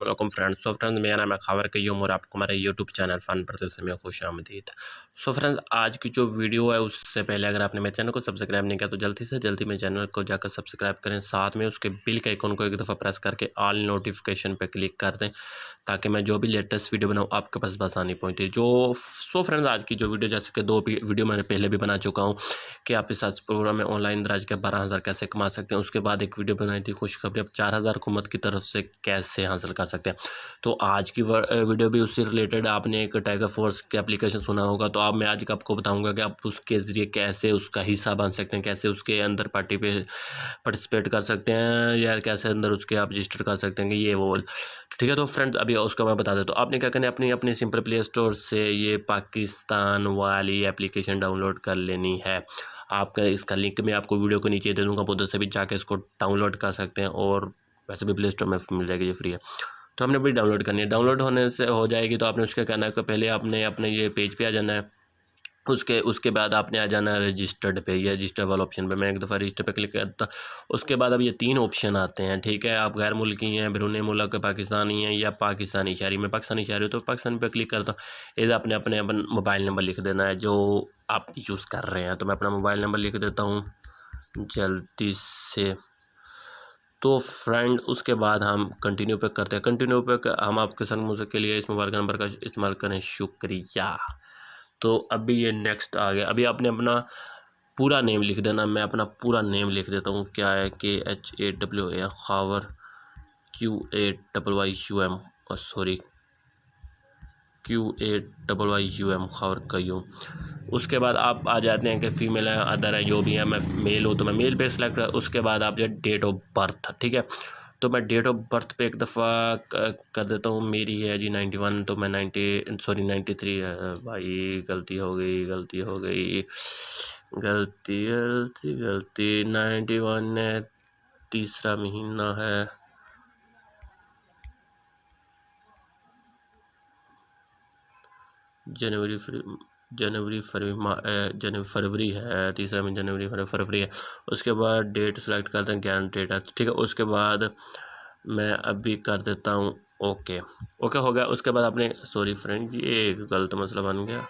Welcome friends. Friends, मेरा नाम है खावर कयूम और आपको हमारे यूट्यूब चैनल फ़न प्रदर्शन में खुश आमदीद। फ्रेंड्स, आज की जो वीडियो है उससे पहले अगर आपने मेरे चैनल को सब्सक्राइब नहीं किया तो जल्दी से जल्दी मेरे चैनल को जाकर सब्सक्राइब करें, साथ में उसके बिल के आइकन को एक दफ़ा प्रेस करके ऑल नोटिफिकेशन पर क्लिक कर दें ताकि मैं जो भी लेटेस्ट वीडियो बनाऊँ आपके पास आसानी पहुँचे। फ्रेंड्स, आज की जो वीडियो जैसे कि दो वीडियो मैंने पहले भी बना चुका हूँ कि आप इस आज प्रोग्राम में ऑनलाइन दराज के 12,000 कैसे कमा सकते हैं। उसके बाद एक वीडियो बनाई थी खुशखबरी, अब 4,000 हुकूमत की तरफ से कैसे हासिल कर सकते हैं। तो आज की वीडियो भी उससे रिलेटेड, आपने एक टाइगर फोर्स की एप्लीकेशन सुना होगा, तो अब मैं आज आपको बताऊंगा कि आप उसके ज़रिए कैसे उसका हिस्सा बन सकते हैं, कैसे उसके अंदर पार्टिसिपेट कर सकते हैं या कैसे अंदर उसके आप रजिस्टर कर सकते हैं कि ये वो। ठीक है, तो फ्रेंड्स अभी उसका मैं बता देता हूँ। आपने क्या करना है, अपनी अपनी सिंपल प्ले स्टोर से ये पाकिस्तान वाली एप्लीकेशन डाउनलोड कर लेनी है। आपका इसका लिंक मैं आपको वीडियो को नीचे दे दूँगा, उधर से भी जाके इसको डाउनलोड कर सकते हैं और वैसे भी प्ले स्टोर में मिल जाएगी, ये फ्री है। तो हमने भी डाउनलोड करनी है। डाउनलोड होने से हो जाएगी तो आपने उसका करना है कि पहले आपने अपने ये पेज पे आ जाना है। उसके बाद आपने आ जाना है रजिस्टर्ड पे, या रजिस्टर वाला ऑप्शन पे। मैं एक दफ़ा रजिस्टर पे क्लिक करता, उसके बाद अब ये 3 ऑप्शन आते हैं। ठीक है, आप गैर मुल्की हैं, बैरून मुल्क पाकिस्तानी हैं या पाकिस्तानी शहरी। में पाकिस्तानी शहरी हो तो पाकिस्तानी पे क्लिक करता हूँ। इधर आपने अपने अपन मोबाइल नंबर लिख देना है जो आप यूज़ कर रहे हैं। तो मैं अपना मोबाइल नंबर लिख देता हूँ जल्दी से। तो फ्रेंड उसके बाद हम कंटिन्यू पे करते हैं। कंटिन्यू पे हम आपके संग मुझे के लिए इस मोबाइल नंबर का इस्तेमाल करें, शुक्रिया। तो अभी ये नेक्स्ट आ गया। अभी आपने अपना पूरा नेम लिख देना। मैं अपना पूरा नेम लिख देता हूँ, क्या है, KHAWA Khawar, QAYYUM, sorry QAYYUM Khawar Qayyum. उसके बाद आप आ जाते हैं कि फ़ीमेल है, अदर है, जो भी है। मैं मेल हूँ तो मैं मेल पे सेलेक्ट कर। उसके बाद आप जो डेट ऑफ बर्थ, ठीक है, तो मैं डेट ऑफ बर्थ पे एक दफ़ा कर देता हूँ। मेरी है जी 91, तो मैं 93 है भाई। गलती हो गई, गलती हो गई, गलती गलती गलती। 91 है, तीसरा महीना है, फरवरी है, तीसरा महीना फरवरी है। उसके बाद डेट सेलेक्ट करते हैं, 11 डेट है, ठीक है। उसके बाद मैं अभी कर देता हूँ ओके। ओके हो गया। उसके बाद आपने, सॉरी फ्रेंड, ये एक गलत मसला बन गया,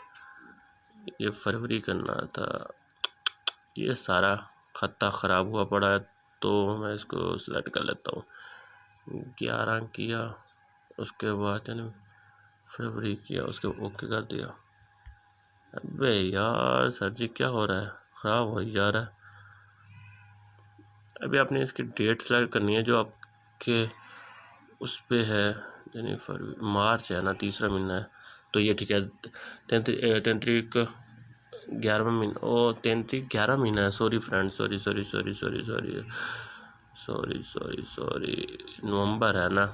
ये फरवरी करना था। ये सारा खत्ता ख़राब हुआ पड़ा है, तो मैं इसको सिलेक्ट कर लेता हूँ। 11 किया, उसके बाद फरवरी किया, उसके ओके कर दिया। अबे यार सर जी, क्या हो रहा है, ख़राब हो ही जा रहा है। अभी आपने इसकी डेट सेलेक्ट करनी है जो आपके उस पे है, यानी फरवरी मार्च है ना, तीसरा महीना है। तो ये ठीक है, 33 11वां महीना, ओ 33 11 महीना है। Sorry friend, sorry sorry sorry sorry sorry sorry sorry sorry, नवंबर है ना,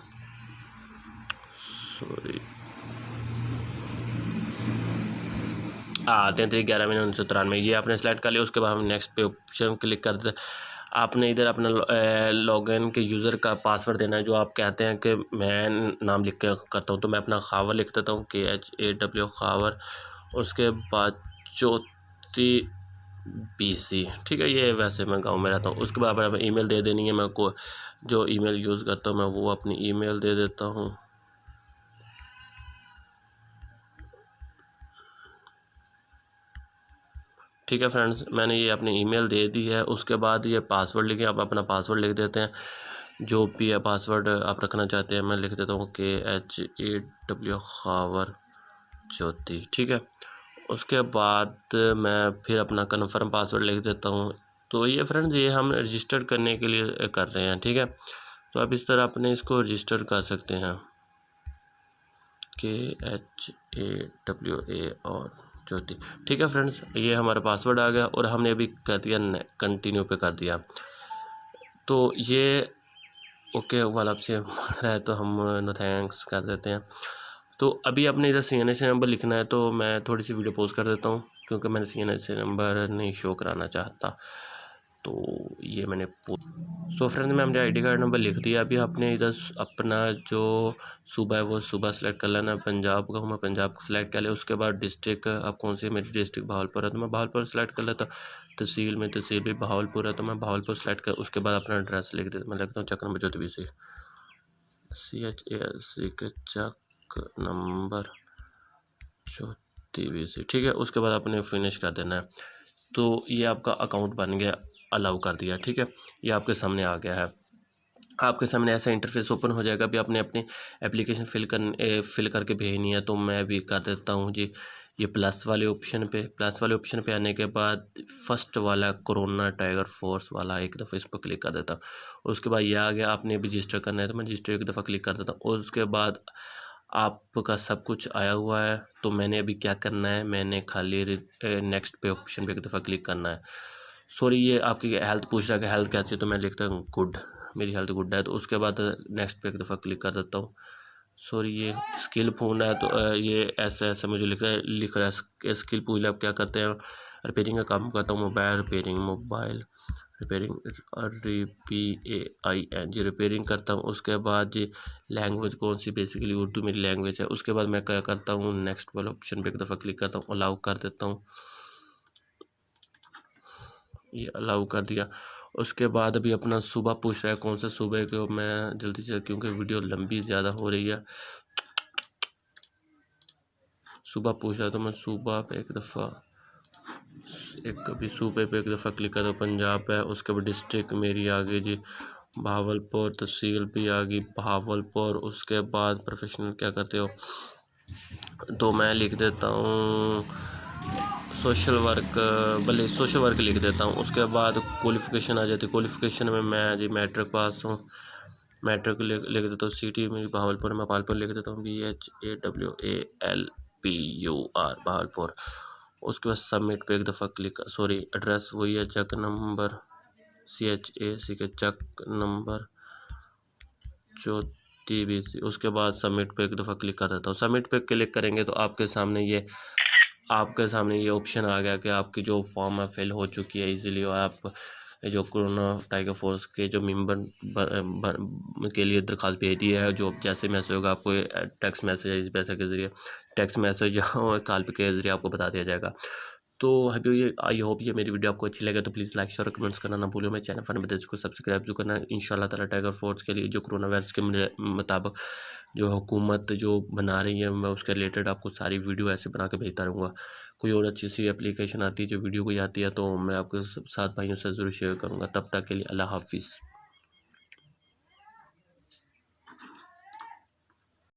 सॉरी। 33 11 महीने 1993, ये आपने सेलेक्ट कर लिया। उसके बाद हम नेक्स्ट पे ऑप्शन क्लिक कर देते हैं। आपने इधर अपना लॉगिन के यूज़र का पासवर्ड देना है, जो आप कहते हैं कि मैं नाम लिख के करता हूँ। तो मैं अपना खावर लिख देता हूँ, KHAW खावर। उसके बाद 34BC, ठीक है। ये वैसे मैं गांव में रहता हूँ। उसके बाद अपना ईमेल दे देनी है। मैं को जो ईमेल यूज़ करता हूँ मैं वो अपनी ईमेल दे देता हूँ। ठीक है फ्रेंड्स, मैंने ये अपनी ईमेल दे दी है। उसके बाद ये पासवर्ड लिखें, आप अपना पासवर्ड लिख देते हैं जो भी है पासवर्ड आप रखना चाहते हैं। मैं लिख देता हूँ KHAW खावर ज्योति, ठीक है। उसके बाद मैं फिर अपना कन्फर्म पासवर्ड लिख देता हूँ। तो ये फ्रेंड्स, ये हम रजिस्टर करने के लिए कर रहे हैं, ठीक है। तो आप इस तरह अपने इसको रजिस्टर कर सकते हैं, KHAWA और ज्योति, ठीक है फ्रेंड्स। ये हमारा पासवर्ड आ गया और हमने अभी कर दिया कंटिन्यू पे कर दिया। तो ये ओके वाला आपसे रहा है तो हम नो थैंक्स कर देते हैं। तो अभी आपने इधर CNC नंबर लिखना है, तो मैं थोड़ी सी वीडियो पॉज कर देता हूँ क्योंकि मैंने CNC नंबर नहीं शो कराना चाहता। तो ये मैंने सो फ्रेंड्स, मैं हमने ID कार्ड नंबर लिख दिया। अभी आपने इधर अपना जो सूबा है वो सूबा सेलेक्ट कर लेना। पंजाब का हूँ मैं, पंजाब सेलेक्ट कर लिया। उसके बाद डिस्ट्रिक्ट आप कौन सी, मेरी डिस्ट्रिक्ट बहावलपुर है तो मैं बहावलपुर सेलेक्ट कर लेता। तहसील में, तहसील भी बहावलपुर है तो मैं बहावलपुर सेलेक्ट कर। उसके बाद अपना एड्रेस लिख देता, मैं लिखता हूँ चक्कर नंबर 34BC, CHAC के चेक नंबर 34, ठीक है। उसके बाद आपने फिनिश कर देना है। तो ये आपका अकाउंट बन गया, अलाउ कर दिया, ठीक है। ये आपके सामने आ गया है। आपके सामने ऐसा इंटरफेस ओपन हो जाएगा। अभी आपने अपनी एप्लीकेशन फिल करके भेजनी है, तो मैं भी कर देता हूँ जी। ये प्लस वाले ऑप्शन पे आने के बाद फर्स्ट वाला कोरोना टाइगर फोर्स वाला एक दफ़ा इस पर क्लिक कर देता हूँ। उसके बाद ये आ गया, आपने भी रजिस्टर करना है तो मैं रजिस्टर एक दफ़ा क्लिक कर देता हूँ। और उसके बाद आपका सब कुछ आया हुआ है। तो मैंने अभी क्या करना है, मैंने खाली नेक्स्ट पे ऑप्शन पे एक दफ़ा क्लिक करना है। सॉरी, ये आपकी हेल्थ पूछ रहा है कि हेल्थ कैसी है, तो मैं लिखता हूँ गुड, मेरी हेल्थ गुड है। तो उसके बाद नेक्स्ट पे एक दफ़ा क्लिक कर देता हूँ। सॉरी, ये स्किल फ़ोन है, तो ये ऐसा ऐसा मुझे लिख रहा है स्किल पूल। आप क्या करते हैं, रिपेयरिंग का काम करता हूँ, मोबाइल रिपेयरिंग, REPAIN जी, रिपेयरिंग करता हूँ। उसके बाद जी लैंग्वेज कौन सी, बेसिकली उर्दू मेरी लैंग्वेज है। उसके बाद मैं क्या करता हूँ, नेक्स्ट वाला ऑप्शन पे एक दफ़ा क्लिक करता हूँ, अलाउ कर देता हूँ। ये अलाउ कर दिया। उसके बाद अभी अपना सुबह पूछ रहा है, कौन से सूबे को, मैं जल्दी से, क्योंकि वीडियो लंबी ज़्यादा हो रही है, सुबह पूछ रहा है तो मैं सुबह पे एक दफ़ा सूबे पे एक दफ़ा क्लिक करता हूँ, पंजाब है। उसके बाद डिस्ट्रिक्ट मेरी आ गई जी भावलपुर, तहसील भी आ गई भावलपुर। उसके बाद प्रोफेशनल क्या करते हो, तो मैं लिख देता हूँ सोशल वर्क, भले सोशल वर्क लिख देता हूँ। उसके बाद क्वालिफ़िकेशन आ जाती है। क्वालिफ़िकेशन में मैं जी मैट्रिक पास हूँ, मैट्रिक लिख देता हूँ। सिटी में भावलपुर, मैं भावलपुर लिख देता हूँ, BHAWALPUR भावलपुर। उसके बाद सबमिट पे एक दफ़ा क्लिक, सॉरी एड्रेस वही है, चेक नंबर CHAC के चेक नंबर 34। उसके बाद सबमिट पे एक दफ़ा क्लिक कर देता हूँ। सबमिट पे क्लिक करेंगे तो आपके सामने ये ऑप्शन आ गया कि आपकी जो फॉर्म है फिल हो चुकी है इजीली। और आप जो कोरोना टाइगर फोर्स के जो मेंबर के लिए दरख्वास्त भेज दी है, जो जैसे मैसेज होगा आपको टेक्स्ट मैसेज पैसे के ज़रिए टेक्स्ट मैसेज और कॉल पे के ज़रिए आपको बता दिया जाएगा। तो अभी ये आई होप ये मेरी वीडियो आपको अच्छी लगे तो प्लीज़ लाइक शेयर और कमेंट्स करना ना भूलो। मेरे चैनल फन विदेश को सब्सक्राइब जो करना इंशाल्लाह ताला टाइगर फोर्स के लिए जो कोरोना वायरस के मुताबिक जो हुकूमत जो बना रही है, मैं उसके रिलेटेड आपको सारी वीडियो ऐसे बना के भेजता रहूँगा। कोई और अच्छी सी एप्लीकेशन आती है जो वीडियो कोई आती है तो मैं आपके साथ भाइयों से ज़रूर शेयर करूँगा। तब तक के लिए अल्लाह हाफिज़।